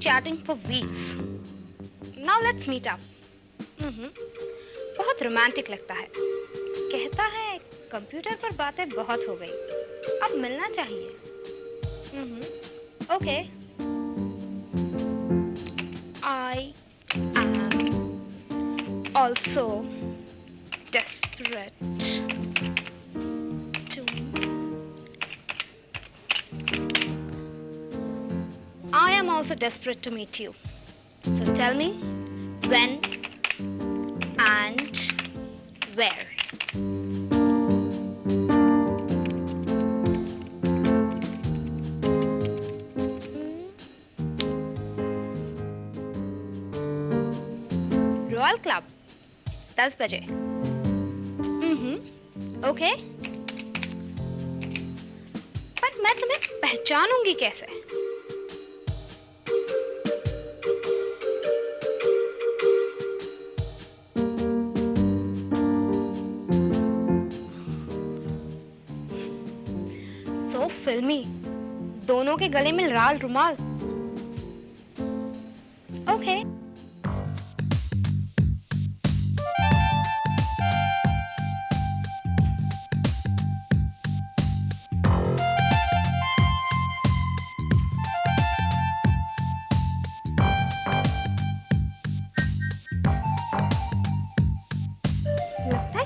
chatting for weeks. Now let's meet up. बहुत romantic लगता है. कहता है कंप्यूटर पर बातें बहुत हो गई, अब मिलना चाहिए. Okay. I am also desperate to. I am also desperate to meet you. So tell me when and where. Royal club 10 बजे. ओके. पर मैं तुम्हें पहचानूंगी कैसे? सो फिल्मी, दोनों के गले में लाल रुमाल. ओके.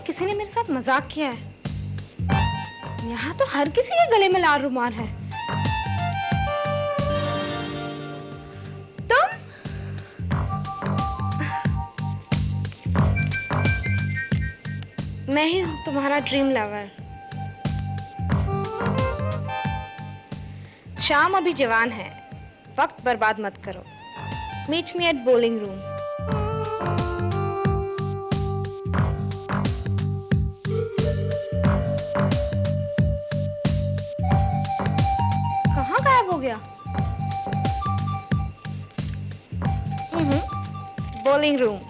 किसी ने मेरे साथ मजाक किया है. यहाँ तो हर किसी के गले में लाल रुमाल है. तुम? मैं ही हूँ तुम्हारा ड्रीम लवर. शाम अभी जवान है, वक्त बर्बाद मत करो. Meet me at bowling room. हो गया. Bowling room.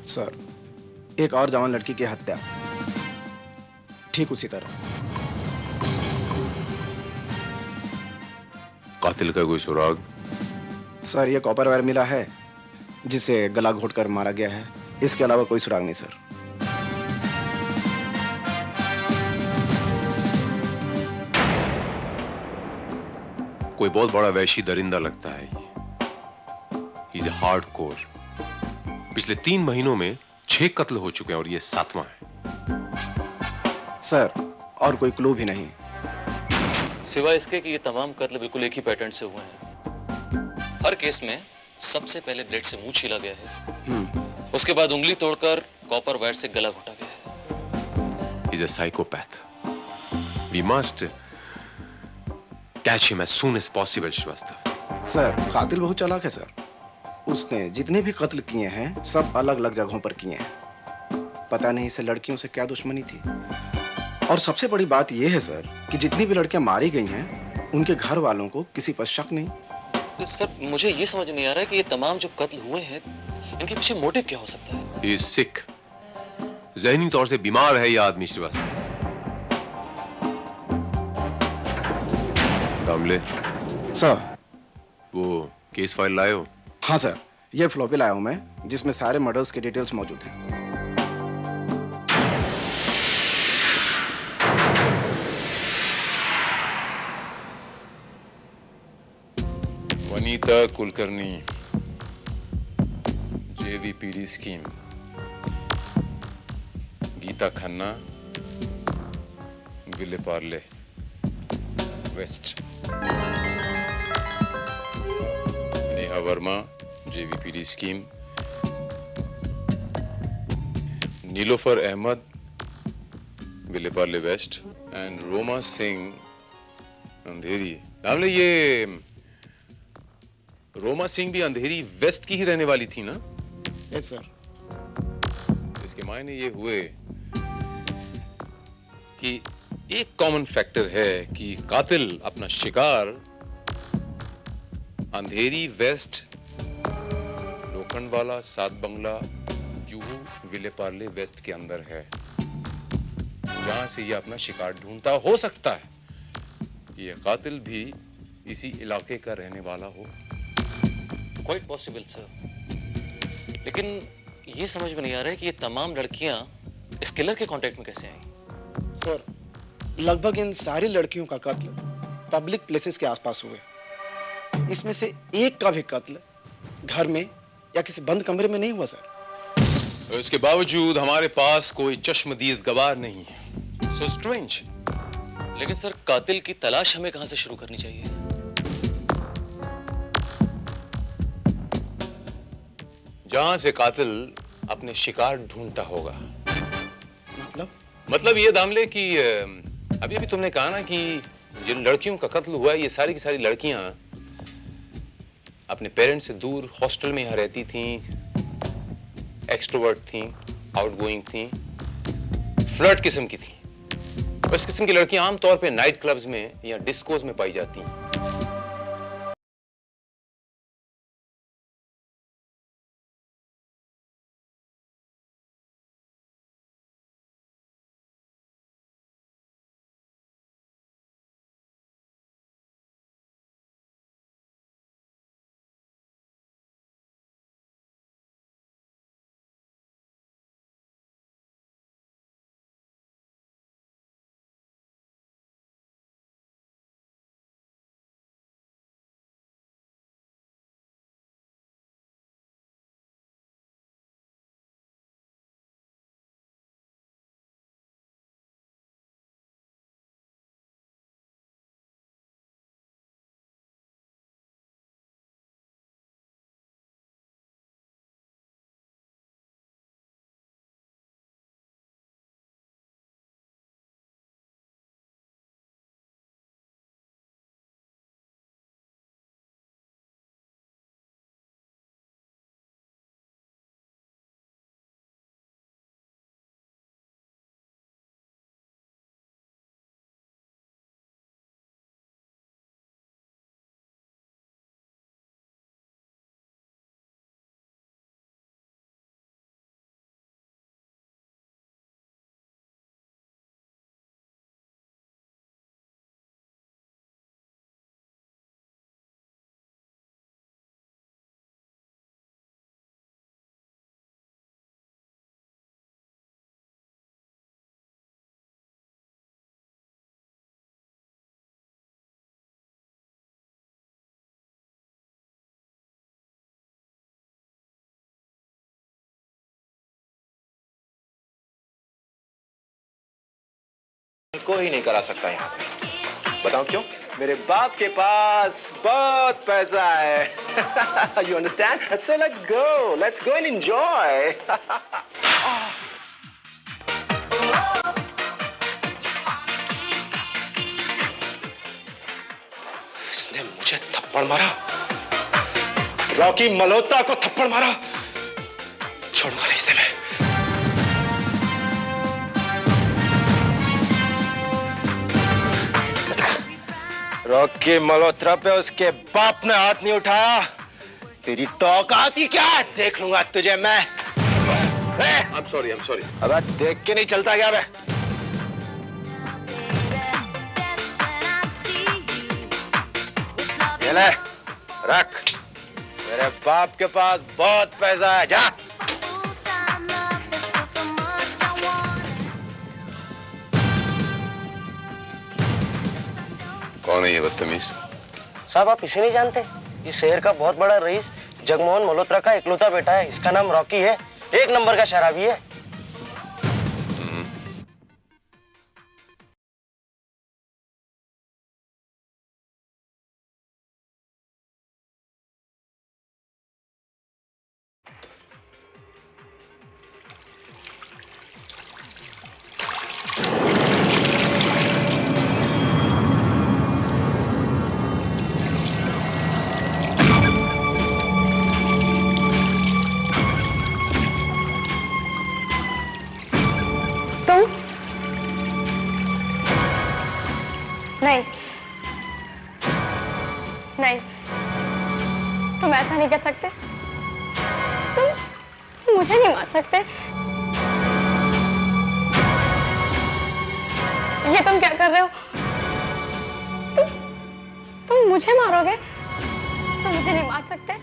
सर, एक और जवान लड़की की हत्या ठीक उसी तरह. कातिल का कोई सुराग? सर, ये कॉपर वायर मिला है जिसे गला घोटकर मारा गया है. इसके अलावा कोई सुराग नहीं सर. कोई बहुत बड़ा वैशी दरिंदा लगता है. He's a hardcore. पिछले 3 महीनों में 6 कत्ल हो चुके हैं और ये 7वां है. सर, और कोई क्लू भी नहीं. सिवाय इसके कि ये तमाम कत्ल बिल्कुल एक ही पैटर्न से हुए हैं. हर केस में सबसे पहले ब्लेड से मुंह छीला गया है. उसके बाद उंगली तोड़कर कॉपर वायर से गला घोटा गया है. He's a psychopath. We must catch him as soon as possible, Srivastava. Sir, कातिल बहुत चालाक है सर. उसने जितने भी कत्ल किए हैं सब अलग अलग जगहों पर किए हैं. पता नहीं इसे लड़कियों से क्या दुश्मनी थी. और सबसे बड़ी बात यह है सर कि जितनी भी लड़कियां मारी गई हैं उनके घर वालों को किसी पर शक नहीं. तो सर, मुझे ये समझ नहीं आ रहा है कि ये तमाम जो कत्ल हुए हैं इनके पीछे मोटिव क्या हो सकता है. He is sick. ज़हनी तौर से बीमार है ये आदमी श्रीवास्तव. दामले, सर। वो केस फाइल लाए हो? हाँ सर, ये फ्लॉपी लाया हूँ मैं, जिसमें सारे मर्डर्स के डिटेल्स मौजूद हैं। Vanita Kulkarni, JVPD scheme, Geeta Khanna, Vile Parle west, Neha Varma, JVPD scheme, Nilofar Ahmed, Vile Parle west, and Roma Singh Andheri. नाम ले, ये रोमा सिंह भी अंधेरी वेस्ट की ही रहने वाली थी ना? Yes sir. इसके मायने ये हुए कि एक कॉमन फैक्टर है कि कातिल अपना शिकार अंधेरी वेस्ट, लोखंडवाला, सात बंगला, जुहू, विले पार्ले वेस्ट के अंदर है, जहां से ये अपना शिकार ढूंढता हो सकता है कि ये कातिल भी इसी इलाके का रहने वाला हो। क्वाइट पॉसिबल सर, लेकिन ये समझ में नहीं आ रहा है कि ये तमाम लड़कियां इस किलर के कांटेक्ट में कैसे आई। सर, लगभग इन सारी लड़कियों का कत्ल पब्लिक प्लेसेस के आसपास हुए। इसमें से एक का भी कत्ल घर में या किसी बंद कमरे में नहीं हुआ सर। इसके बावजूद हमारे पास कोई चश्मदीद गवाह नहीं है। So strange. लेकिन सर, कातिल की तलाश हमें कहां से शुरू करनी चाहिए? जहां से कातिल अपने शिकार ढूंढता होगा। मतलब ये दामले कि अभी अभी तुमने कहा ना कि जिन लड़कियों का कत्ल हुआ है, ये सारी की सारी लड़कियां अपने पेरेंट्स से दूर हॉस्टल में यहाँ रहती थीं, एक्सट्रोवर्ट थीं, आउटगोइंग थीं, फ्लर्ट किस्म की थीं। और इस किस्म की लड़कियां आमतौर पे नाइट क्लब्स में या डिस्कोज में पाई जाती हैं। कोई नहीं करा सकता यहाँ पे। बताओ क्यों? मेरे बाप के पास बहुत पैसा है। You understand? So let's go and enjoy. इसने मुझे थप्पड़ मारा, रॉकी मल्होत्रा को थप्पड़ मारा, छोड़ूंगा नहीं इसे मैं। रॉकी मल्होत्रा पे उसके बाप ने हाथ नहीं उठाया। तेरी औकात ही क्या है? देख लूंगा तुझे मैं। I'm sorry. अब देख के नहीं चलता क्या बे? ये ले, रख। मेरे बाप के पास बहुत पैसा है, जा। कौन है ये बदतमीज? साहब आप इसे नहीं जानते? इस शहर का बहुत बड़ा रईस जगमोहन मल्होत्रा का इकलौता बेटा है। इसका नाम रॉकी है, एक नंबर का शराबी है। नहीं नहीं, तुम ऐसा नहीं कर सकते। तुम मुझे नहीं मार सकते। ये तुम क्या कर रहे हो? तुम मुझे मारोगे? तुम मुझे नहीं मार सकते।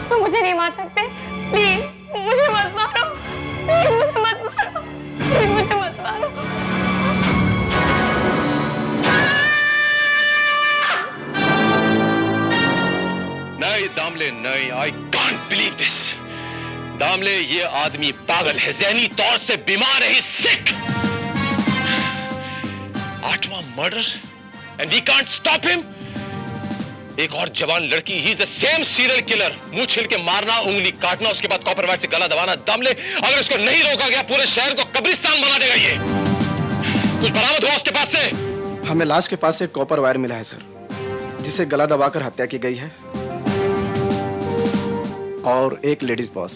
तुम मुझे नहीं मार सकते। प्लीज मुझे मत मारो। प्लीज मुझे मत मारो। प्लीज मुझे मत मारो। नहीं दामले नहीं, I can't believe this. Damle ये आदमी पागल है, ज़हनी तौर से बीमार है, सिक। 8वां murder and we can't stop him. एक और जवान लड़की, he is the same serial killer. मुंह छिल के मारना, उंगली काटना, उसके बाद कॉपर वायर से गला दबाना। दामले अगर इसको नहीं रोका गया पूरे शहर को कब्रिस्तान बना देगा ये। कुछ बरामद हुआ उसके पास से? हमें लाश के पास से कॉपर वायर मिला है सर, जिसे गला दबाकर हत्या की गई है, और एक लेडीज पर्स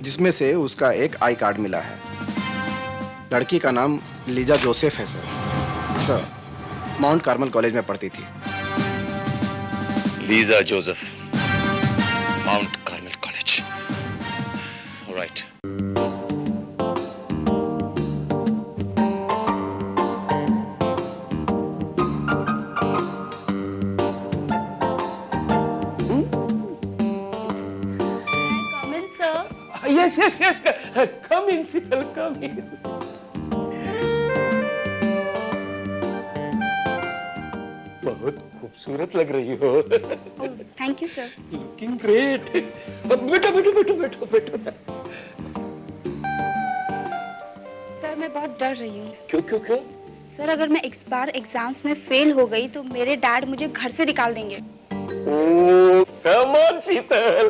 जिसमें से उसका एक आई कार्ड मिला है। लड़की का नाम लीजा जोसेफ है सर, माउंट कार्मल कॉलेज में पढ़ती थी। Lisa Joseph, mount Carmel college, alright. Yes, yes, yes. Come in, Sital, come in. बहुत खूबसूरत लग रही हो। Thank you sir. Looking great. बैठो, बैठो, बैठो, बैठो, बैठो। सर मैं बहुत डर रही हूँ। क्यों, क्यों, क्यों? सर अगर मैं इस बार एग्जाम्स में फेल हो गई तो मेरे डैड मुझे घर से निकाल देंगे। कम ऑन शीतल,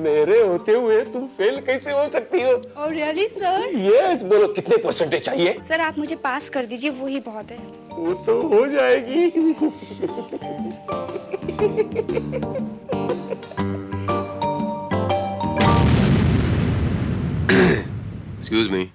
मेरे होते हुए तुम फेल कैसे हो सकती हो? और रियली सर? यस, बोलो कितने परसेंटेज चाहिए? सर आप मुझे पास कर दीजिए, वो ही बहुत है। वो तो हो जाएगी। Excuse me.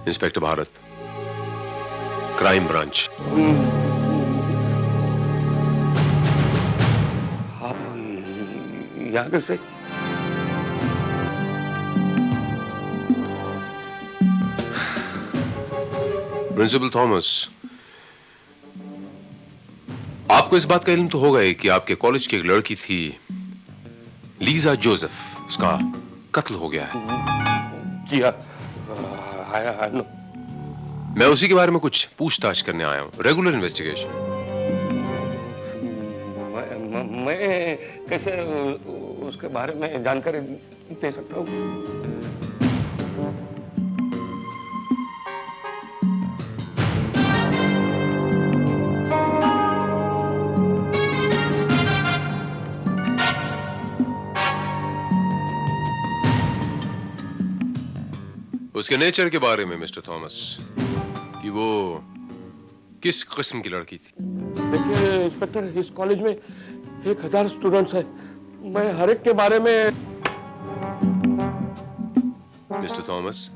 Inspector Bharat, crime branch. आप यहाँ कैसे? प्रिंसिपल थॉमस, आपको इस बात का इल्म तो होगा ही कि आपके कॉलेज की एक लड़की थी लीजा जोसेफ, उसका कत्ल हो गया है। जी हाँ, मैं उसी के बारे में कुछ पूछताछ करने आया हूँ, रेगुलर इन्वेस्टिगेशन। मैं कैसे उसके बारे में जानकारी दे सकता हूँ? उसके नेचर के बारे में मिस्टर थॉमस, कि वो किस किस्म की लड़की थी? देखिए इंस्पेक्टर, इस कॉलेज में 1000 स्टूडेंट्स हैं। मैं हर एक के बारे में। मिस्टर थॉमस,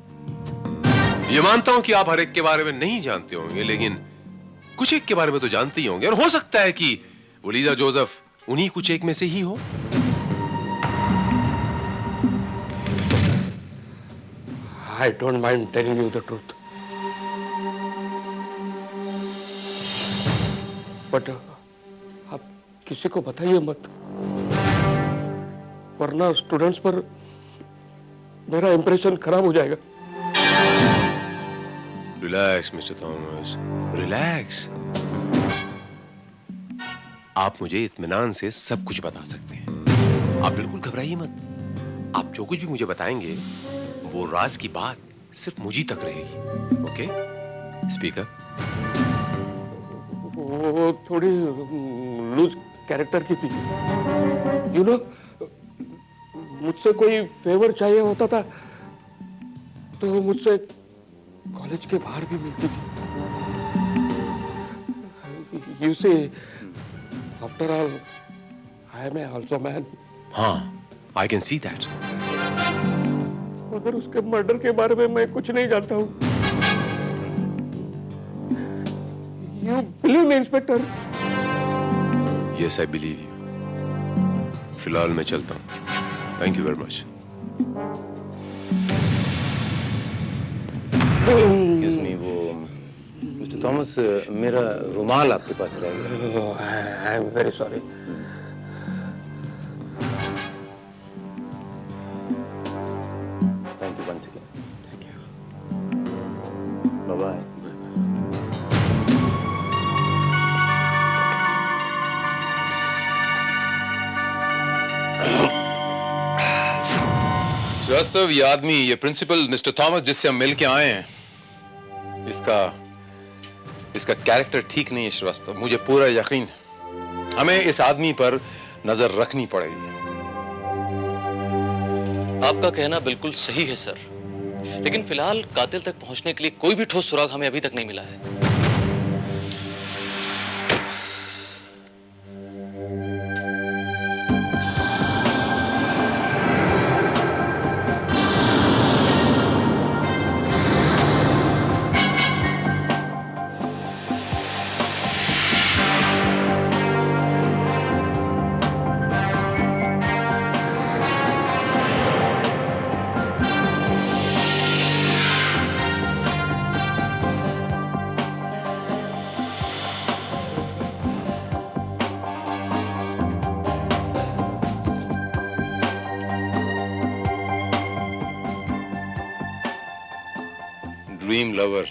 ये मानता हूं कि आप हर एक के बारे में नहीं जानते होंगे, लेकिन कुछ एक के बारे में तो जानते ही होंगे, और हो सकता है कि वो लीजा जोसेफ उन्हीं कुछ एक में से ही हो? I don't mind telling you the truth. But आप किसी को बताइए मत, वरना स्टूडेंट्स पर मेरा इंप्रेशन खराब हो जाएगा। Relax mister Thomas, relax. आप मुझे इत्मीनान से सब कुछ बता सकते हैं। आप बिल्कुल घबराइए मत। आप जो कुछ भी मुझे बताएंगे वो राज की बात सिर्फ मुझी तक रहेगी। ओके? स्पीकर। वो थोड़ी लूज कैरेक्टर की थी। यू नो, मुझसे कोई फेवर चाहिए होता था तो मुझसे कॉलेज के बाहर भी मिलती थी। यू से after all I am also man. हाँ, आई कैन सी दैट। मगर उसके मर्डर के बारे में मैं कुछ नहीं जानता हूँ। You believe me inspector? Yes, I believe you. फिलहाल मैं चलता हूँ। Thank you very much. Excuse me, वो मिस्टर थॉमस, मेरा रुमाल आपके पास रह गया। I am very sorry. Thank you once again. Thank you. Bye bye. Srivastava, ये आदमी, ये प्रिंसिपल मिस्टर थॉमस जिससे हम मिल के आए हैं, इसका कैरेक्टर ठीक नहीं है श्रीवास्तव। मुझे पूरा यकीन है। हमें इस आदमी पर नजर रखनी पड़ेगी। आपका कहना बिल्कुल सही है सर, लेकिन फिलहाल कातिल तक पहुंचने के लिए कोई भी ठोस सुराग हमें अभी तक नहीं मिला है। Dream lover,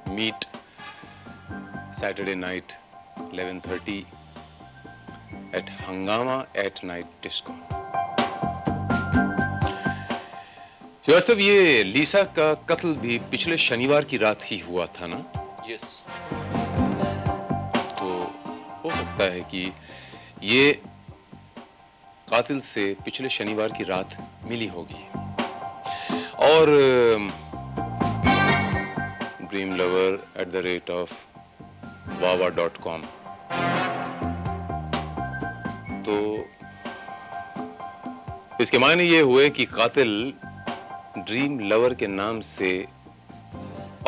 meet Saturday night 11:30 at Hangama at Night Disco। Joseph, ये लीसा का कत्ल भी पिछले शनिवार की रात ही हुआ था ना? यस। तो हो सकता है कि ये कातिल से पिछले शनिवार की रात मिली होगी। और dreamlover@wawa.com। तो इसके मायने ये हुए कि कातिल ड्रीम लवर के नाम से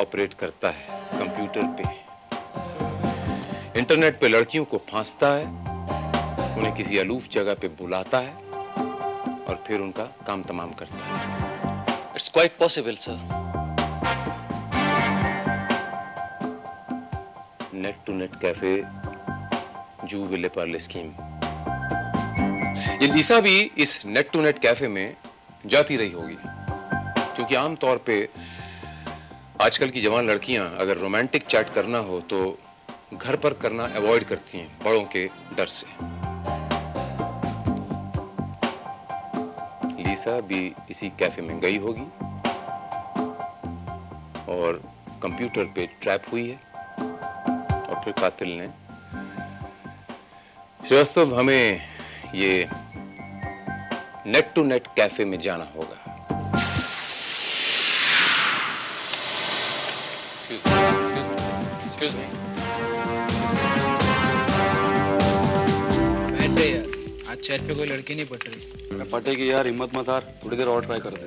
ऑपरेट करता है कंप्यूटर पे। इंटरनेट पे लड़कियों को फांसता है, उन्हें किसी अलूफ जगह पे बुलाता है और फिर उनका काम तमाम करता है। It's quite possible sir. Net to net cafe, Juhu Vile Parle scheme. ये लीसा भी इस नेट टू नेट कैफे में जाती रही होगी, क्योंकि आमतौर पे आजकल की जवान लड़कियां अगर रोमांटिक चैट करना हो तो घर पर करना अवॉइड करती हैं बड़ों के डर से। लीसा भी इसी कैफे में गई होगी और कंप्यूटर पे ट्रैप हुई है और फिर कातिल ने। श्रीवास्तव, हमें ये नेट टू नेट कैफे में जाना होगा। Excuse me. बैठ गए यार, आज चैट पे कोई लड़की नहीं पट रही। पटेगी यार, हिम्मत मत हार, थोड़ी देर और ट्राई कर दे।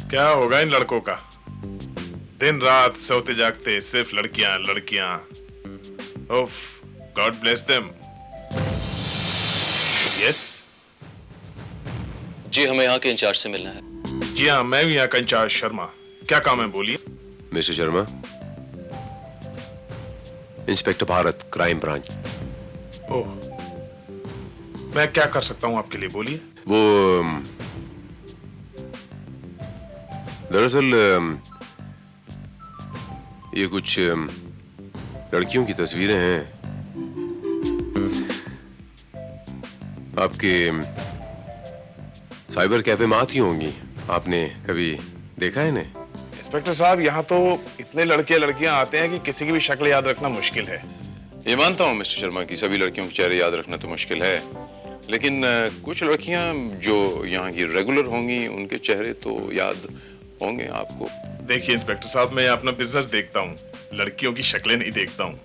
क्या होगा इन लड़कों का? दिन रात सोते जागते सिर्फ लड़कियां लड़कियां। उफ, गॉड ब्लेस देम। यस जी, हमें यहाँ के इंचार्ज से मिलना है। जी हाँ, मैं भी यहाँ का इंचार्ज शर्मा। क्या काम है, बोलिए। Mister Sharma, inspector Bharat, crime branch. Oh, मैं क्या कर सकता हूँ आपके लिए, बोलिए। वो दरअसल ये कुछ लड़कियों की तस्वीरें हैं आपके साइबर कैफे में आती होंगी। आपने कभी देखा है इन्हें? इंस्पेक्टर साहब, यहाँ तो इतने लड़के लड़कियां आते हैं कि किसी की भी शक्ल याद रखना मुश्किल है। ये मानता हूँ मिस्टर शर्मा कि सभी लड़कियों के चेहरे याद रखना तो मुश्किल है, लेकिन कुछ लड़कियां जो यहाँ की रेगुलर होंगी उनके चेहरे तो याद होंगे आपको। देखिए इंस्पेक्टर साहब, मैं अपना बिजनेस देखता हूँ, लड़कियों की शक्लें नहीं देखता हूँ।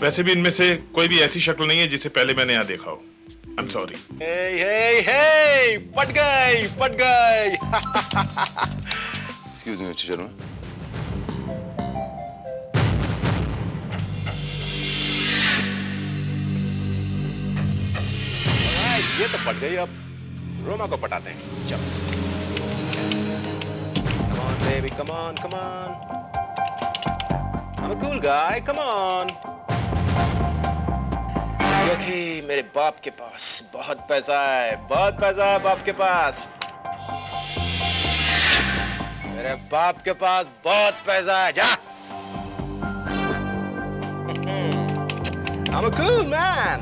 वैसे भी इनमें से कोई भी ऐसी शक्ल नहीं है जिसे पहले मैंने यहाँ देखा हो। I am sorry. हे, पट गई, पट गई। Excuse me mister Sharma. ये तो पट गई, अब रोमा को पटाते हैं। चलो, come on baby, come on, come on. I'm a cool guy, come on. क्योंकि मेरे बाप के पास बहुत पैसा है, बहुत पैसा है बाप के पास। मेरे बाप के पास बहुत पैसा है। जा। I'm a cool man.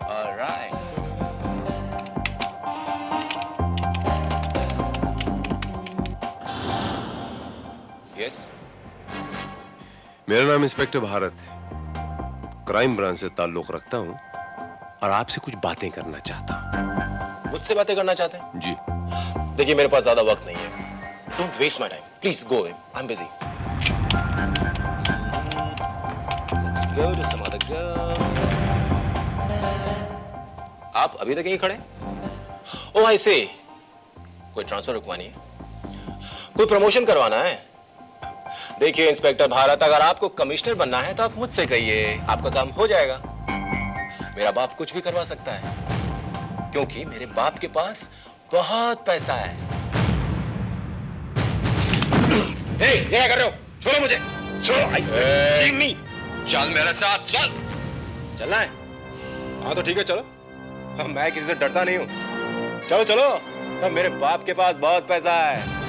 All right. Yes. मेरा नाम इंस्पेक्टर भारत है, क्राइम ब्रांच से ताल्लुक रखता हूँ और आपसे कुछ बातें करना चाहता हूँ। मुझसे बातें करना चाहते हैं? जी। देखिए, मेरे पास ज्यादा वक्त नहीं है। Don't waste my time. Please go away. I'm busy. Let's go to some other girl. आप अभी तक यहीं खड़े? Oh, I see. कोई ट्रांसफर रुकवानी है? कोई प्रमोशन करवाना है? देखिए इंस्पेक्टर भारत, अगर आपको कमिश्नर बनना है तो आप मुझसे कहिए, आपका काम हो जाएगा। मेरा बाप कुछ भी करवा सकता है, क्योंकि मेरे बाप के पास बहुत पैसा है। हे, ये क्या कर रहे हो? छोड़ो मुझे, छोड़ो। I said, leave me. चल मेरे साथ, चल। चलना है? हाँ तो ठीक है, चलो। हाँ, मैं किसी से डरता नहीं हूँ। चलो चलो, तो मेरे बाप के पास बहुत पैसा है।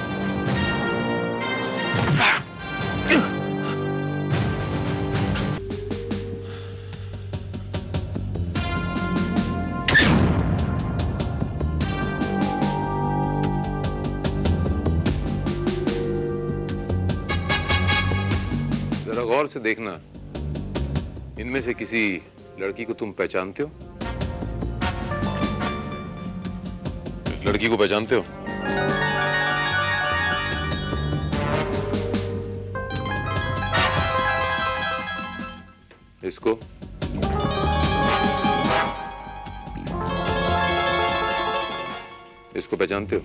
जरा गौर से देखना, इनमें से किसी लड़की को तुम पहचानते हो? इस लड़की को पहचानते हो? इसको? इसको पहचानते हो?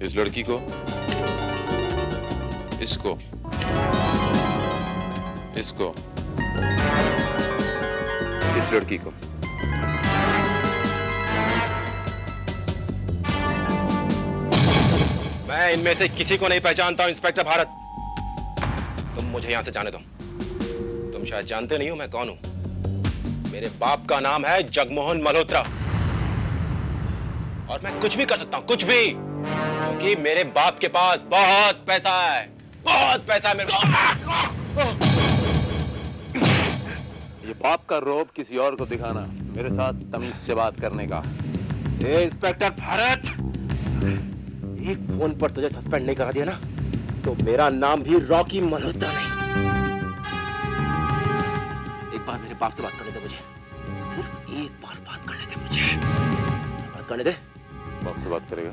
इस लड़की को? इसको? इसको? इस लड़की को? मैं इनमें से किसी को नहीं पहचानता हूं इंस्पेक्टर भारत। तुम मुझे यहां से जाने दो। तुम शायद जानते नहीं हो मैं कौन हूं। मेरे बाप का नाम है जगमोहन मल्होत्रा, और मैं कुछ भी कर सकता हूं, कुछ भी, क्योंकि मेरे बाप के पास बहुत पैसा है, बहुत पैसा है मेरे पास। ये बाप का रौब किसी और को दिखाना, मेरे साथ तमीज से बात करने का। इंस्पेक्टर भारत, एक फोन पर तुझे सस्पेंड नहीं करा दिया ना, तो मेरा नाम भी रॉकी मल्होत्रा नहीं। एक बार मेरे बाप से बात करने दे मुझे, सिर्फ एक बार बात करने दे मुझे। बात करने दे। बाप से बात करेगा?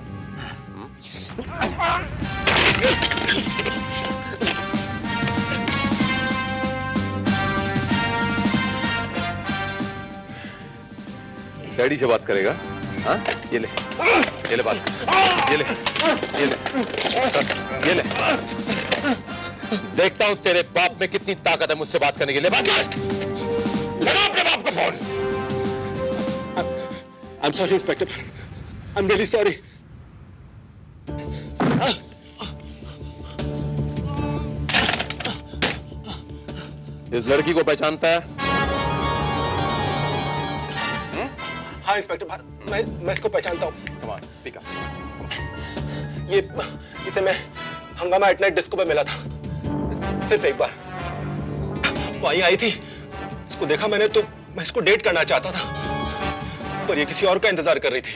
डैडी से बात करेगा? हाँ, ये ले बात, ये ले, ये ले। देखता हूँ तेरे बाप में कितनी ताकत है मुझसे बात करने के लिए। बात कर, लगा अपने बाप को phone. I'm sorry, Inspector. I'm really sorry. इस लड़की को पहचानता है? हाँ इंस्पेक्टर भारत, मैं इसको पहचानता हूँ। Come on, speak up. इसे मैं हंगामा एट नाइट डिस्को पे मिला था, सिर्फ एक बार। वो आई थी, इसको देखा मैंने तो मैं इसको डेट करना चाहता था, पर ये किसी और का इंतजार कर रही थी।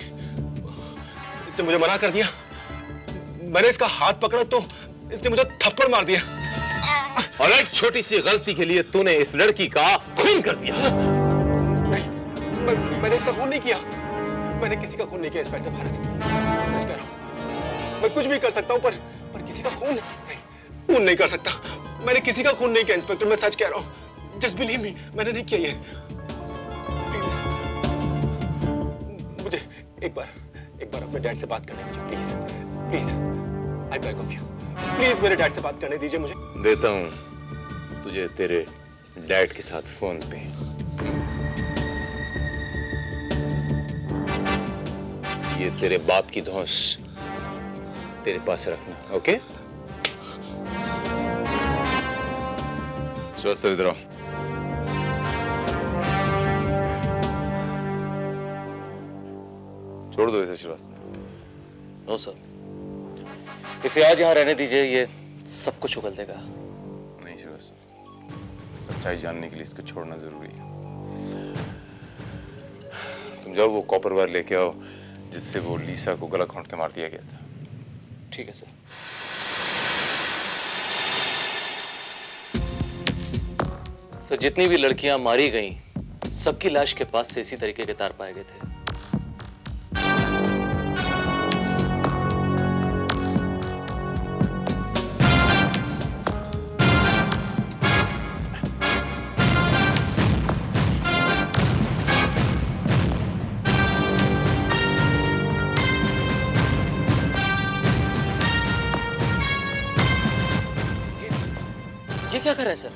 इसने मुझे मना कर दिया। मैंने इसका हाथ पकड़ा तो इसने मुझे थप्पड़ मार दिया। और एक छोटी सी गलती के लिए तूने इस लड़की का खून कर दिया। नहीं, मैंने इसका खून नहीं किया। मैंने किसी का खून नहीं किया इंस्पेक्टर भारत, सच कह रहा हूं। मैं कुछ भी कर सकता हूं पर किसी का खून नहीं कर सकता। मैंने किसी का खून नहीं किया इंस्पेक्टर, मैं सच कह रहा हूं। जस्ट बिलीव मी, मैंने नहीं किया ये। मुझे एक बार अपने डैड से बात करने दीजिए please, please. I beg of you, please मेरे डैड से बात करने दीजिए मुझे। देता हूं तुझे तेरे डैड के साथ फोन पे। ये तेरे बाप की धौंस तेरे पास रखना, ओके? श्रीवास्तव इधर आओ। छोड़ दो इसे श्रीवास्तव। नो सर, इसे आज यहाँ रहने दीजिए, ये सब कुछ उगल देगा। नहीं श्रीवास्तव, सच्चाई जानने के लिए इसको छोड़ना जरूरी है। तुम जाओ वो कॉपर वायर लेके आओ जिससे वो लीसा को गला घोंट के मार दिया गया था। ठीक है सर। सर, जितनी भी लड़कियां मारी गईं, सबकी लाश के पास से इसी तरीके के तार पाए गए थे। ये क्या कर रहा है सर?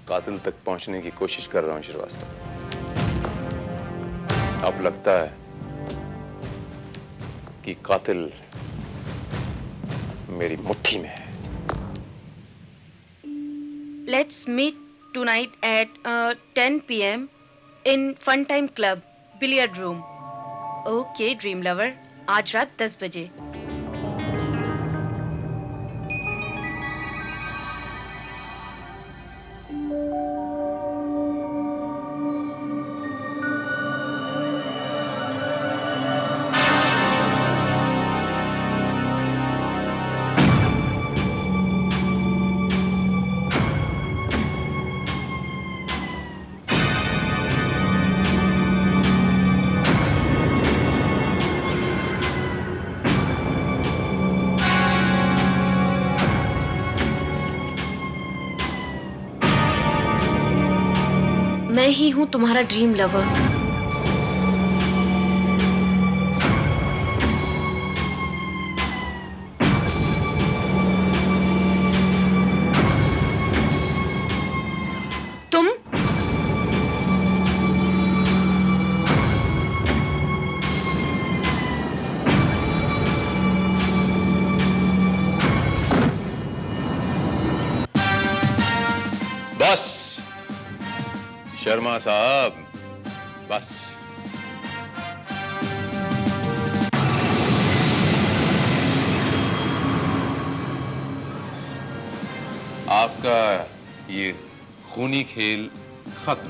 कातिल तक पहुंचने की कोशिश कर रहा हूं श्रीवास्तव। अब लगता है कि कातिल मेरी मुट्ठी में है। Let's meet tonight at 10 p.m. in Funtime Club, Billiard Room. Okay, Dream Lover. आज रात 10 बजे। मैं ही हूं तुम्हारा ड्रीम लवर। तुम बस शर्मा साहब, बस। आपका ये खूनी खेल खत्म।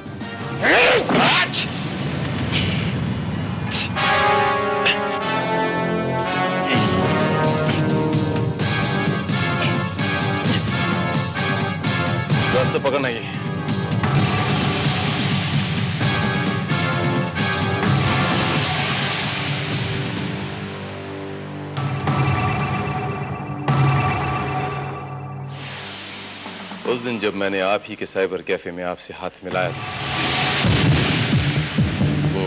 रास्ता पकड़ना ही। उस दिन जब मैंने आप ही के साइबर कैफे में आपसे हाथ मिलाया था, वो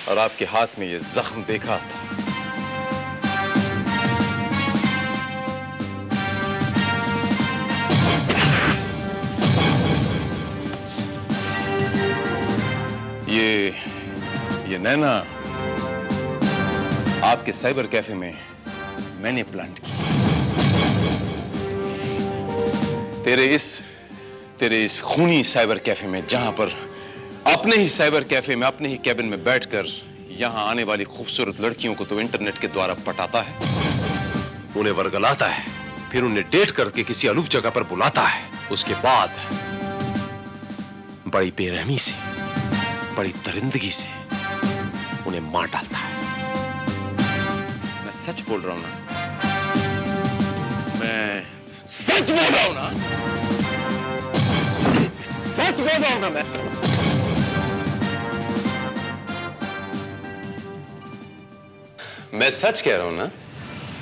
और आपके हाथ में ये जख्म देखा था। ये नैना आपके साइबर कैफे में मैंने प्लांट की। तेरे इस खूनी साइबर कैफे में, जहां पर अपने ही साइबर कैफे में, अपने ही कैबिन में बैठकर यहां आने वाली खूबसूरत लड़कियों को तो इंटरनेट के द्वारा पटाता है, उन्हें वर्गलाता है, फिर उन्हें डेट करके किसी अलूप जगह पर बुलाता है। उसके बाद बड़ी बेरहमी से, बड़ी दरिंदगी से उन्हें मार डालता है। मैं सच बोल रहा हूं ना, मैं सच बोल रहा हूं ना, सच बोल रहा हूं ना मैं सच कह रहा हूं ना।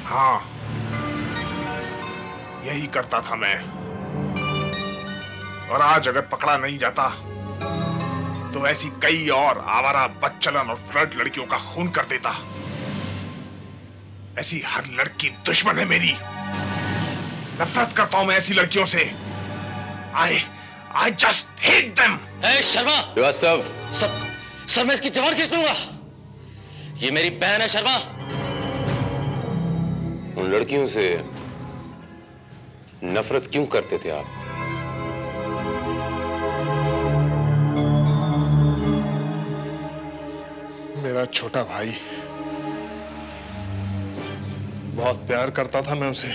हाँ, यही करता था मैं। और आज अगर पकड़ा नहीं जाता तो ऐसी कई और आवारा, बदचलन और फ्लर्ट लड़कियों का खून कर देता। ऐसी हर लड़की दुश्मन है मेरी। नफरत करता हूं मैं ऐसी लड़कियों से। I just hate them। Sharma sir मैं इसकी जबान खींच लूंगा। ये मेरी बहन है शर्मा। उन लड़कियों से नफरत क्यों करते थे आप? मेरा छोटा भाई, बहुत प्यार करता था मैं उसे।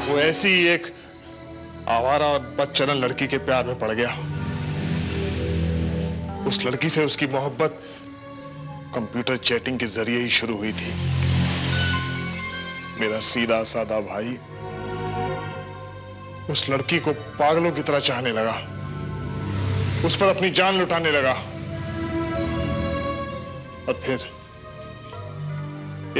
वो ऐसी एक आवारा और बदचलन लड़की के प्यार में पड़ गया। उस लड़की से उसकी मोहब्बत कंप्यूटर चैटिंग के जरिए ही शुरू हुई थी। मेरा सीधा साधा भाई उस लड़की को पागलों की तरह चाहने लगा, उस पर अपनी जान लुटाने लगा। और फिर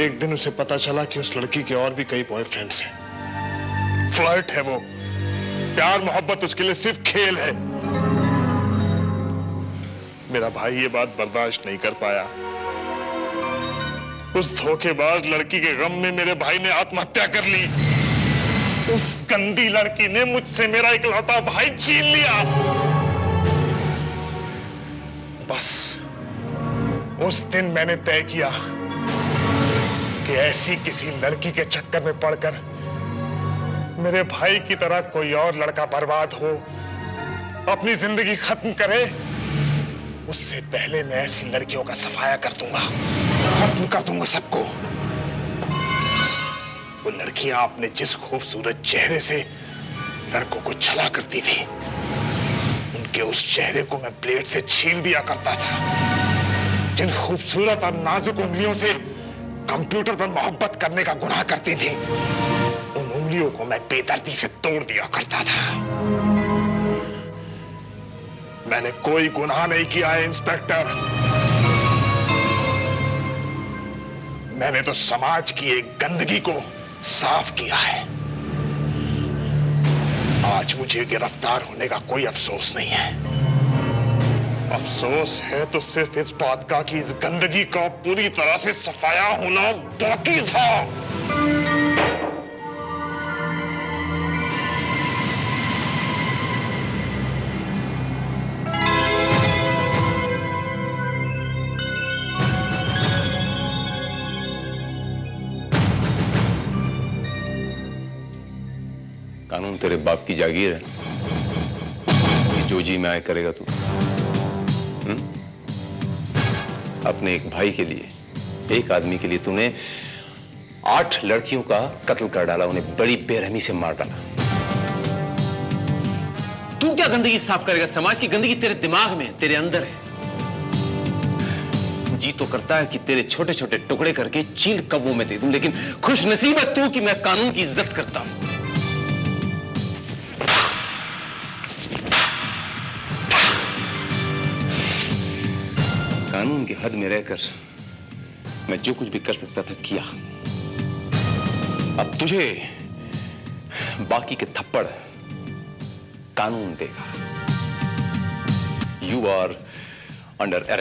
एक दिन उसे पता चला कि उस लड़की के और भी कई बॉयफ्रेंड्स हैं। फ्लर्ट है वो, प्यार मोहब्बत उसके लिए सिर्फ खेल है। मेरा भाई ये बात बर्दाश्त नहीं कर पाया। उस धोखेबाज लड़की के गम में मेरे भाई ने आत्महत्या कर ली। उस गंदी लड़की ने मुझसे मेरा इकलौता भाई छीन लिया। बस उस दिन मैंने तय किया कि ऐसी किसी लड़की के चक्कर में पड़कर मेरे भाई की तरह कोई और लड़का बर्बाद हो, अपनी जिंदगी खत्म करे, उससे पहले मैं ऐसी लड़कियों का सफाया कर दूंगा, खत्म कर दूंगा सबको। वो लड़कियां अपने जिस खूबसूरत चेहरे से लड़कों को छला करती थी, उनके उस चेहरे को मैं ब्लेड से छील दिया करता था। जिन खूबसूरत और नाजुक उंगलियों से कंप्यूटर पर मोहब्बत करने का गुनाह करती थी, उन उंगलियों को मैं बेदर्दी से तोड़ दिया करता था। मैंने कोई गुनाह नहीं किया है इंस्पेक्टर। मैंने तो समाज की एक गंदगी को साफ किया है। आज मुझे गिरफ्तार होने का कोई अफसोस नहीं है। अफसोस है तो सिर्फ इस बात का कि इस गंदगी का पूरी तरह से सफाया होना बाकी था। कानून तेरे बाप की जागीर है कि जो जी में आए करेगा तू। अपने एक भाई के लिए, एक आदमी के लिए तूने 8 लड़कियों का कत्ल कर डाला, उन्हें बड़ी बेरहमी से मार डाला। तू क्या गंदगी साफ करेगा? समाज की गंदगी तेरे दिमाग में, तेरे अंदर है। जी तो करता है कि तेरे छोटे छोटे टुकड़े करके चील कब्बों में दे दूं, लेकिन खुश नसीब है तू कि मैं कानून की इज्जत करता हूं। हद में रहकर मैं जो कुछ भी कर सकता था किया। अब तुझे बाकी के थप्पड़ कानून देगा। You are under arrest.